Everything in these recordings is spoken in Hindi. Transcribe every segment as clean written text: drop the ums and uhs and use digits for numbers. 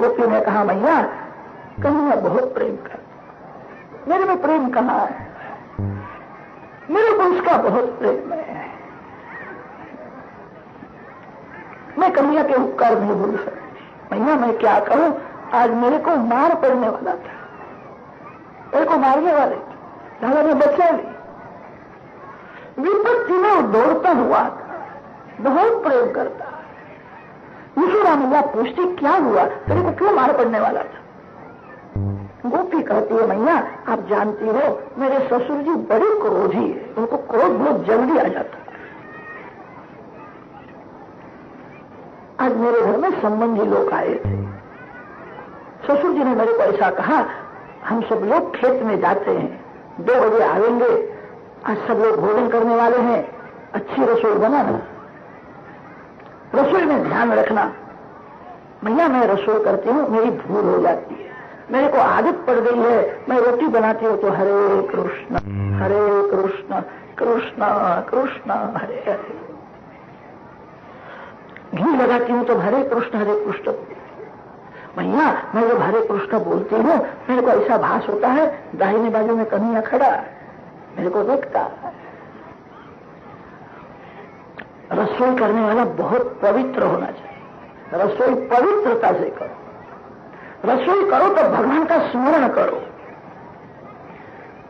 गोपी ने कहा, मैया कन्हैया बहुत प्रेम कर, मेरे में प्रेम कहाँ है, मेरे को उसका बहुत प्रेम है, मैं कन्हैया के उपकार नहीं भूल सकती। मैया मैं क्या करूं, आज मेरे को मार पड़ने वाला था, मेरे को मारने वाले दादा ने बचा ली, विपत्ति में वो दौड़ता हुआ था, बहुत प्रेम करता। यशोदा मैया पूछती क्या हुआ, तेरे को क्यों मार पड़ने वाला था? गोपी कहती है, मैया आप जानती हो मेरे ससुर जी बड़े क्रोधी है, उनको क्रोध बहुत जल्दी आ जाता है। आज मेरे घर में संबंधी लोग आए थे, ससुर जी ने मेरे को ऐसा कहा, हम सब लोग खेत में जाते हैं, 2 बजे आएंगे, आज सब लोग भोजन करने वाले हैं, अच्छी रसोई बनाना, रसोई में ध्यान रखना। मैया मैं रसोई करती हूँ, मेरी भूल हो जाती है, मेरे को आदत पड़ गई है, मैं रोटी बनाती हूँ तो हरे कृष्ण कृष्ण कृष्ण हरे हरे, घी लगाती हूँ तो हरे कृष्ण। मैया मैं जब हरे कृष्ण बोलती हूँ, मेरे को ऐसा भास होता है दाहिने बाजू में कन्हैया खड़ा है, मेरे को देखता है। रसोई करने वाला बहुत पवित्र होना चाहिए, रसोई पवित्रता से करो, रसोई करो तो भगवान का स्मरण करो,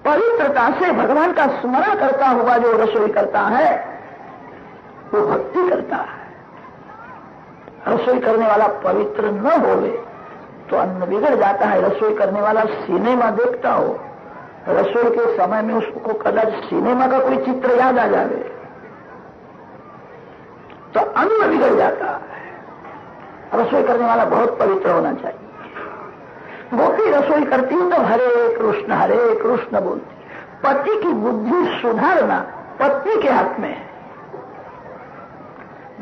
पवित्रता से भगवान का स्मरण करता हुआ जो रसोई करता है वो भक्ति करता है। रसोई करने वाला पवित्र न होवे तो अन्न बिगड़ जाता है। रसोई करने वाला सिनेमा देखता हो, रसोई के समय में उसको कदाच सिनेमा का कोई चित्र याद आ जाए तो अन्न बिगड़ जाता है। रसोई करने वाला बहुत पवित्र होना चाहिए। गोपी रसोई करती हूं तो हरे कृष्ण बोलती। पति की बुद्धि सुधारना पत्नी के हाथ में है।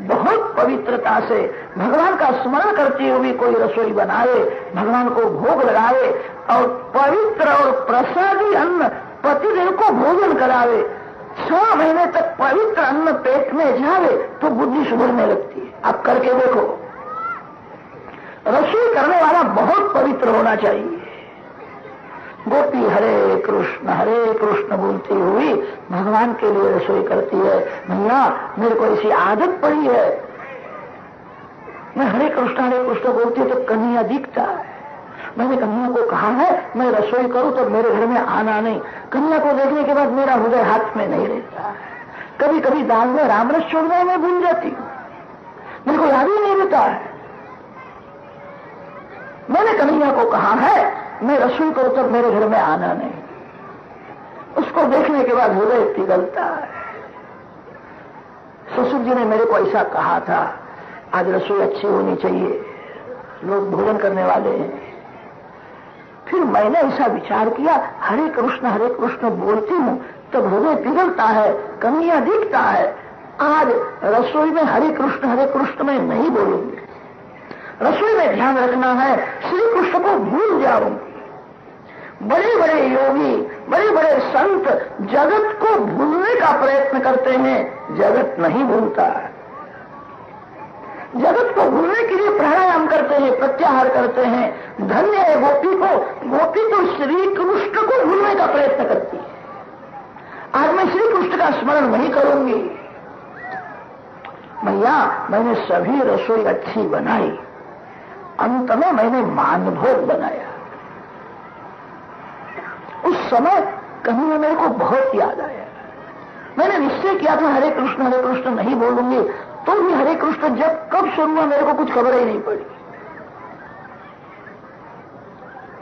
बहुत पवित्रता से भगवान का स्मरण करती हुई कोई रसोई बनाए, भगवान को भोग लगावे और पवित्र और प्रसादी अन्न पतिदेव को भोजन करावे, 6 महीने तक पवित्र अन्न पेट में जावे तो बुद्धि सुधरने लगती है। आप करके देखो। रसोई करने वाला बहुत पवित्र होना चाहिए। गोपी हरे कृष्ण बोलती हुई भगवान के लिए रसोई करती है। मैया मेरे को ऐसी आदत पड़ी है, मैं हरे कृष्ण बोलती हूँ तो कन्हैया दिखता है। मैंने कन्हैया को कहा है मैं रसोई करूं तो मेरे घर में आना नहीं। कन्हैया को देखने के बाद मेरा हृदय हाथ में नहीं रहता है। कभी कभी दाल में रामरस छोड़ने में भूल जाती हूँ, मेरे को याद ही नहीं रहता है। मैंने कन्हैया को कहा है मैं रसोई करूं तब मेरे घर में आना नहीं। उसको देखने के बाद हृदय पिघलता है। ससुर जी ने मेरे को ऐसा कहा था, आज रसोई अच्छी होनी चाहिए, लोग भोजन करने वाले हैं। फिर मैंने ऐसा विचार किया, हरे कृष्ण बोलती हूं तब हृदय पिघलता है, कन्हैया दिखता है। आज रसोई में हरे कृष्ण में नहीं बोलूंगी। रसोई में ध्यान रखना है, श्री कृष्ण को भूल जाऊंगी। बड़े बड़े योगी, बड़े बड़े संत जगत को भूलने का प्रयत्न करते हैं, जगत नहीं भूलता है। जगत को भूलने के लिए प्राणायाम करते हैं, प्रत्याहार करते हैं। धन्य है गोपी को, गोपी तो श्री कृष्ण को भूलने का प्रयत्न करती है। आज मैं श्री कृष्ण का स्मरण नहीं करूंगी। मैया मैंने सभी रसोई अच्छी बनाई, अंत में मैंने मानभोग बनाया। उस समय कहीं मेरे को बहुत याद आया। मैंने निश्चय किया था हरे कृष्ण नहीं बोलूंगी, तो भी हरे कृष्ण जब कब शुरू हुआ मेरे को कुछ खबर ही नहीं पड़ी।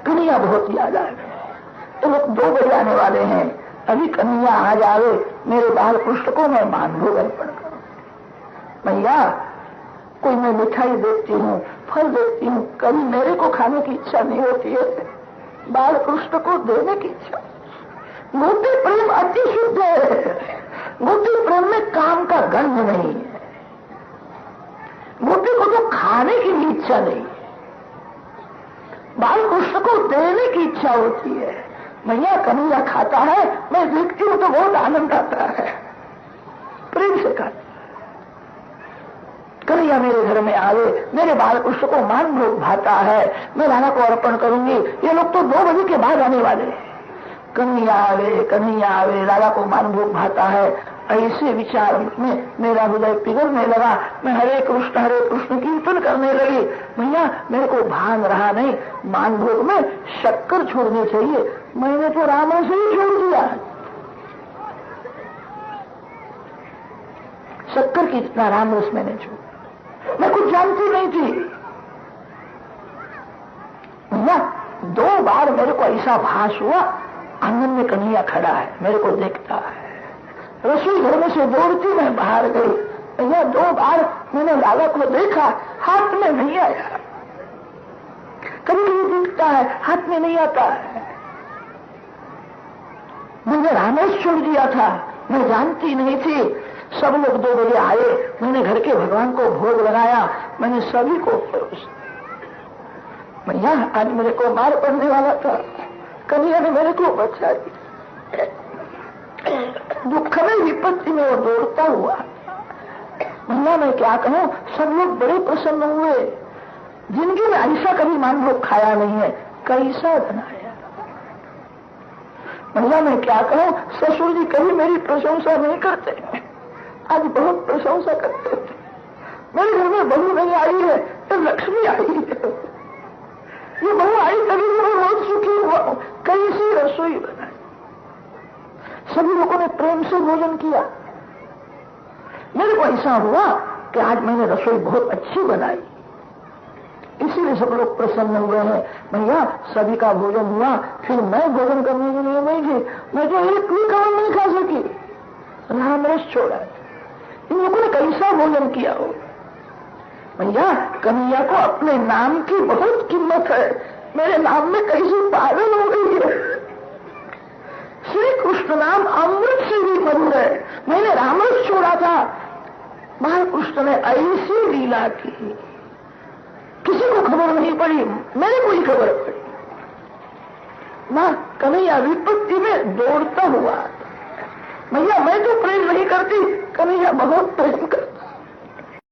कन्हैया बहुत याद आ गए। तो लोग 2 बजे आने वाले हैं, अभी कन्हैया आ जावे, मेरे बाल कृष्ण को मैं मानभोग अर्पण करूं। मैया कोई मैं मिठाई देखती हूँ, फल देखती हूँ, कभी मेरे को खाने की इच्छा नहीं होती है, बाल कृष्ण को देने की इच्छा। गोपी प्रेम अति शुद्ध है। गोपी प्रेम में काम का गंध नहीं है। गोपी को तो खाने की भी इच्छा नहीं है, बाल कृष्ण को देने की इच्छा होती है। मैया कन्हैया खाता है, मैं देखती हूँ तो बहुत आनंद आता है, प्रेम से खाता। कन्हैया मेरे घर में आवे, मेरे बाल कृष्ण को मान भोग भाता है, मैं राधा को अर्पण करूंगी। ये लोग तो 2 बजे के बाद आने वाले हैं। कन्हैया आवे, राधा को मान भोग भाता है। ऐसे विचार में मेरा हृदय पिघलने लगा। मैं हरे कृष्ण कीर्तन करने लगी। भैया मेरे को भान रहा नहीं, मान भोग में शक्कर छोड़नी चाहिए। मैंने तो रामरस ही छोड़ दिया। शक्कर की इतना रामरस मैंने छोड़ा, मैं कुछ जानती नहीं थी। भैया 2 बार मेरे को ऐसा भास हुआ, आंगन में कन्हैया खड़ा है, मेरे को देखता है। रसोई घर में से दौड़ती मैं बाहर गई। भैया 2 बार मैंने राधा को देखा, हाथ में नहीं आया। कभी कभी दिखता है, हाथ में नहीं आता है। मैंने रामरस छोड़ दिया था, मैं जानती नहीं थी। सब लोग 2 बजे आए, मैंने घर के भगवान को भोग लगाया, मैंने सभी को परोसा। भैया आज मेरे को मार पड़ने वाला था, कन्हैया ने मेरे को बचा दिया। दुख में विपत्ति में वो दौड़ता हुआ। भैया मैं क्या कहूं, सब लोग बड़े प्रसन्न हुए। जिंदगी में ऐसा कभी मान भोग खाया नहीं है, कैसा बनाया। भैया मैं क्या कहूं, ससुर जी कभी मेरी प्रशंसा नहीं करते, आज बहुत प्रशंसा करते थे। मेरे घर में बहू नहीं आई है, तो लक्ष्मी आई है। ये बहू आई तभी मैं बहुत सुखी हुआ हूं। कैसी रसोई बनाई, सभी लोगों ने प्रेम से भोजन किया। मेरे को ऐसा हुआ कि आज मैंने रसोई बहुत अच्छी बनाई, इसीलिए सब लोग प्रसन्न हुए हैं। भैया सभी का भोजन हुआ, फिर मैं भोजन करने के लिए नहीं थी। मैं तो एक भी काम नहीं खा सकी, रामरस छोड़ा। इन लोगों ने कैसा भोजन किया हो। भैया कन्हैया को अपने नाम की बहुत कीमत है, मेरे नाम में कैसी पागल हो गई है। श्री कृष्ण नाम अमृत से भी मधुर है। मैंने रामरस छोड़ा था, महाकृष्ण ने ऐसी लीला की, किसी को खबर नहीं पड़ी, मेरे को ही खबर पड़ी। मां कन्हैया विपत्ति में दौड़ता हुआ। भैया मैं तो प्रेम नहीं करती, कन्हैया बहुत प्रेम करता।